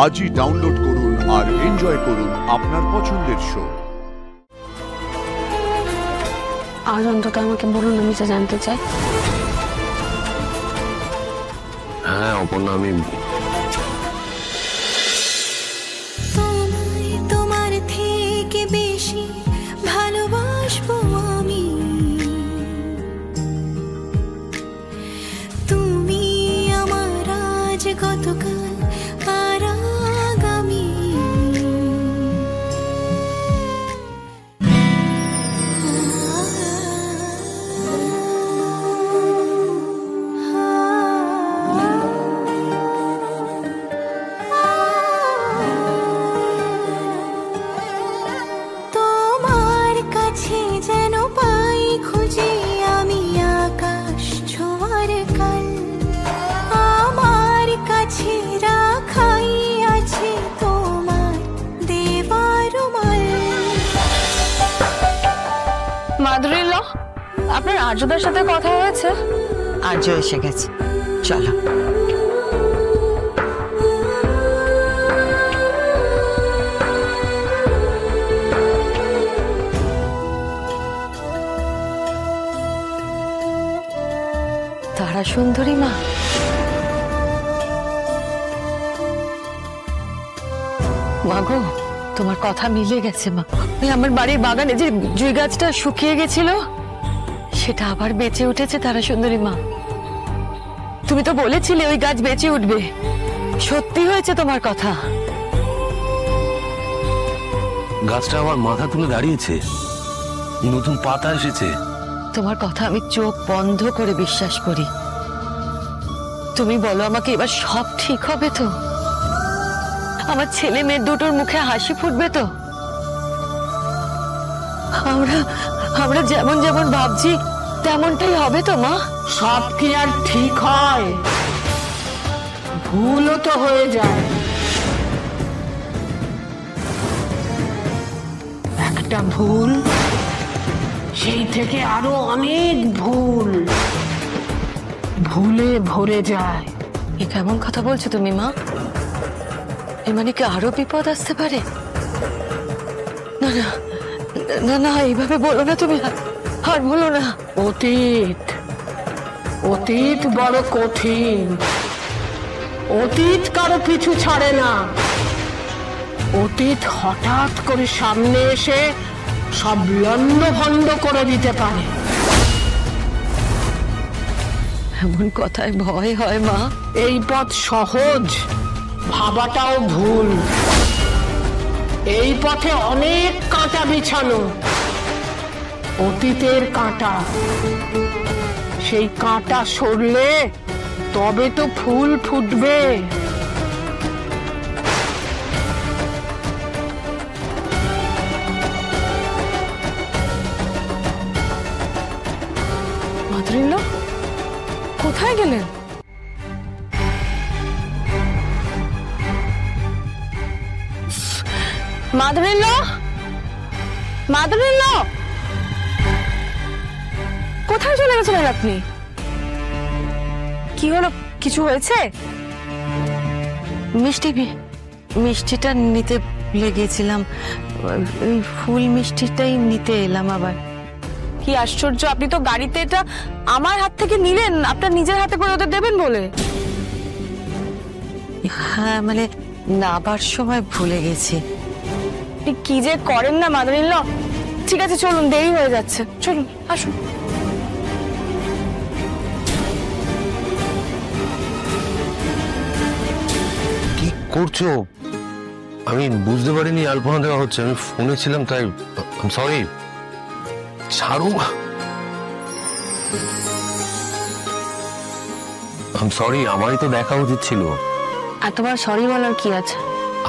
আজই ডাউনলোড করুন আর এনজয় করুন আপনার পছন্দের শো। আজ অন্তত আমাকে বলুন, আমি যা জানতে চাই। হ্যাঁ অপর্ণা, আমি তোমার থেকে বেশি ভালোবাসবো আমি। তুমি আমার আজ গতকাল আর আগামী। তোমার কাছে যেন পাই খুঁজে আমি আকাশ ছোঁয়ার কাল। আমার কাছে রাখাই আছে তোমার দেবার রুমাল। মাধুরীল, আপনার আর্যদার সাথে কথা হয়েছে? আর্য এসে গেছে, চলো। তারা সুন্দরী মা, মাগো তোমার কথা মিলে গেছে মা। ওই আমার বাড়ির বাগানে যে জুই গাছটা শুকিয়ে গেছিল সেটা আবার বেঁচে উঠেছে তারা সুন্দরী মা। তুমি তো বলেছিলে ওই গাছ বেঁচে উঠবে, সত্যি হয়েছে তোমার কথা। গাছটা আমার মাথা তুলে দাঁড়িয়েছে, নতুন পাতা এসেছে। তোমার কথা আমি চোখ বন্ধ করে বিশ্বাস করি। তুমি বলো আমাকে, এবার সব ঠিক হবে তো? আমার ছেলে মেয়ে দুটোর মুখে হাসি ফুটবে তো? আমরা যেমন যেমন ভাবছি তেমনটাই হবে তো মা? সব কি আর ঠিক হয়? ভুলও তো হয়ে যায়। একটা ভুল সেই থেকে আরো অনেক ভুল, ভুলে ভরে যায়। এ কেমন কথা বলছো তুমি মা? এ মানে কি আরো বিপদ আসতে পারে? না না না না, এইভাবে বলো না তুমি, আর বলো না। অতীত অতীত বড় কঠিন। অতীত কারো পিছু ছাড়ে না। অতীত হঠাৎ করে সামনে এসে সব লন্ডভন্ড করে দিতে পারে। এমন কথায় ভয় হয় মা। এই পথ সহজ ভাবাটাও ভুল। এই পথে অনেক কাঁটা বিছানো, অতীতের কাঁটা। সেই কাঁটা সরলে তবে তো ফুল ফুটবে। মাধুরীল, কোথায় গেলেন? মাধুরীল, মাধুরীল, কোথায় চলে গেছিলেন আপনি? কি হলো, কিছু হয়েছে? মিষ্টিটা নিতে ভুলে গেছিলাম, ওই ফুল মিষ্টিটাই নিতে এলাম আবার। কি আশ্চর্য, আপনি তো গাড়িতে এটা আমার হাত থেকে নিলেন, আপনার নিজের হাতে করে ওদের দেবেন বলে। হ্যাঁ মানে নাবার সময় ভুলে গেছি। কি যে করেন না মাধুরীল। ঠিক আছে চলুন, দেরি হয়ে যাচ্ছে, চলুন আসুন। কি করছো? আমি বুঝতে পারিনি আলপনা দেওয়া হচ্ছে, আমি ফোনে ছিলাম তাই। সরি, ছাড়ো। সরি, আমারই তো দেখা উচিত ছিল। এতবার সরি বলার কি আছে?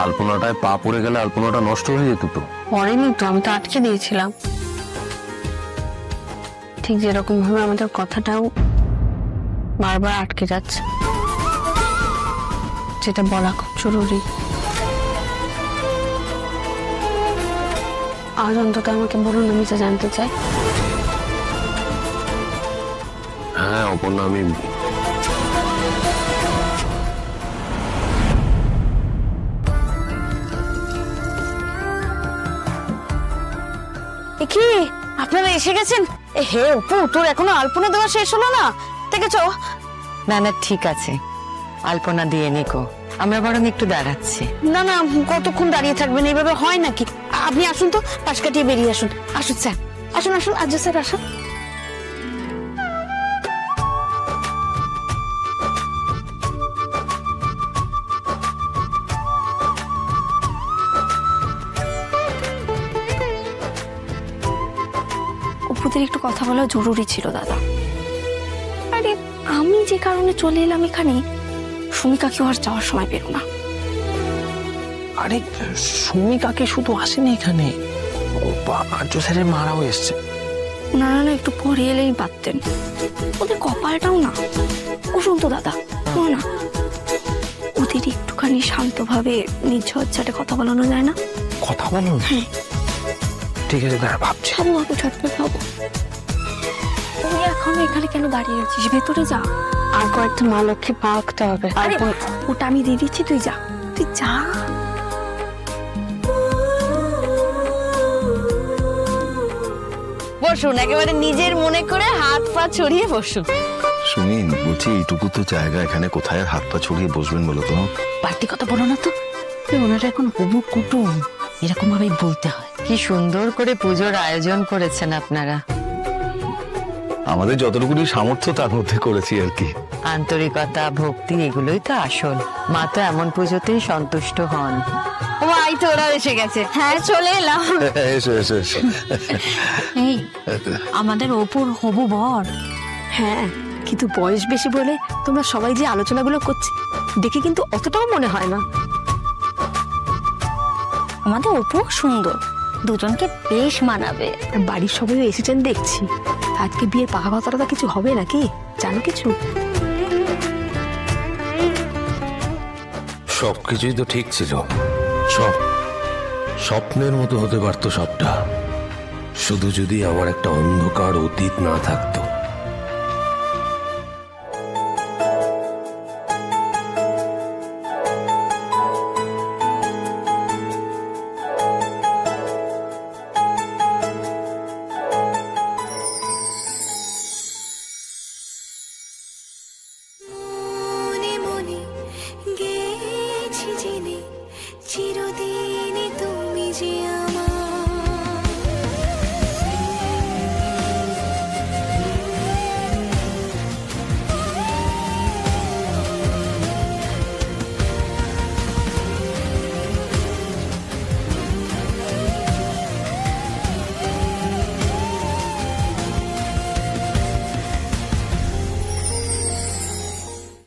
আলপনাটায় পা পড়ে গেলে আলপনাটা নষ্ট হয়ে যেত তো। পড়েনি তো, আমি তো আটকে দিয়েছিলাম। ঠিক যেরকম ভাবে আমাদের কথাটাও বারবার আটকে যাচ্ছে, যেটা বলা খুব জরুরি। আজ অন্তত আমাকে বলুন, আমি যা জানতে চাই। হ্যাঁ অপর্ণা, আমি কি আপনারা এসে গেছেন? হে অপু, তোর এখনো আলপনা দেওয়া শেষ হলো না? দেখেছো? না না ঠিক আছে, আলপনা দিয়ে নিকো, আমরা বরং একটু দাঁড়াচ্ছি। না না, কতক্ষণ দাঁড়িয়ে থাকবেন? এইভাবে হয় নাকি? আপনি আসুন তো, পাশ কাটিয়ে বেরিয়ে আসুন। আসুন স্যার, আসুন আসুন, আজ স্যার আসুন। অপুদের একটু কথা বলা জরুরি ছিল দাদা। আরে আমি যে কারণে চলে এলাম এখানে, সুমি কাকিও আর যাওয়ার সময় পেল না। আরে সুমি কাকে শুধু আসেনি এখানে, আর্য স্যারের মারাও এসছে। ওনারা না একটু পরে এলেই পারতেন, ওদের কপালটাও না। ও শুনতো দাদা, না ওদের একটুখানি শান্তভাবে নির্ঝরঝাটে কথা বলানো যায় না? কথা বলো? হ্যাঁ ঠিক আছে, দাঁড়া ভাবছি। ভাবো ভাবো, ঝটপট ভাবো। তুই এখনো এখানে কেন দাঁড়িয়ে আছিস? ভেতরে যা। আর কয়েকটা মা লক্ষ্মী পাকতে হবে। আরে ওটা আমি দিয়ে দিচ্ছি, তুই যা, তুই যা। বসুন, একেবারে নিজের মনে করে হাত পা ছড়িয়ে বসুন। সুমিন, বলছি এইটুকু তো জায়গা, এখানে কোথায় আর হাত পা ছড়িয়ে বসবেন বলো তো? বাড়তি কথা বলো না তো, ওনারা এখন হবু কুটুম, এরকম ভাবেই বলতে হয়। কি সুন্দর করে পুজোর আয়োজন করেছেন আপনারা। আমাদের যতটুকুনি সামর্থ্য তার মধ্যে করেছি আর কি। আন্তরিকতা, ভক্তি, এগুলোই তো আসল। মা তো এমন পুজোতেই সন্তুষ্ট হন। ও আই তো, ওরা এসে গেছে। হ্যাঁ চলে এলাম। এসো এসো এসো। এই আমাদের অপুর হবু বর। হ্যাঁ, কিন্তু বয়স বেশি বলে তোমরা সবাই যে আলোচনাগুলো করছে দেখে কিন্তু অতটাও মনে হয় না। আমাদের অপু সুন্দর, দুজনকে বেশ মানাবে। বাড়ির সবাই এসেছেন দেখছি, আজকে বিয়ের পাকা কথাটা কিছু হবে নাকি? জানো কিছু? সবকিছুই তো ঠিক ছিল, সব স্বপ্নের মতো হতে পারতো সবটা, শুধু যদি আমার একটা অন্ধকার অতীত না থাকতো।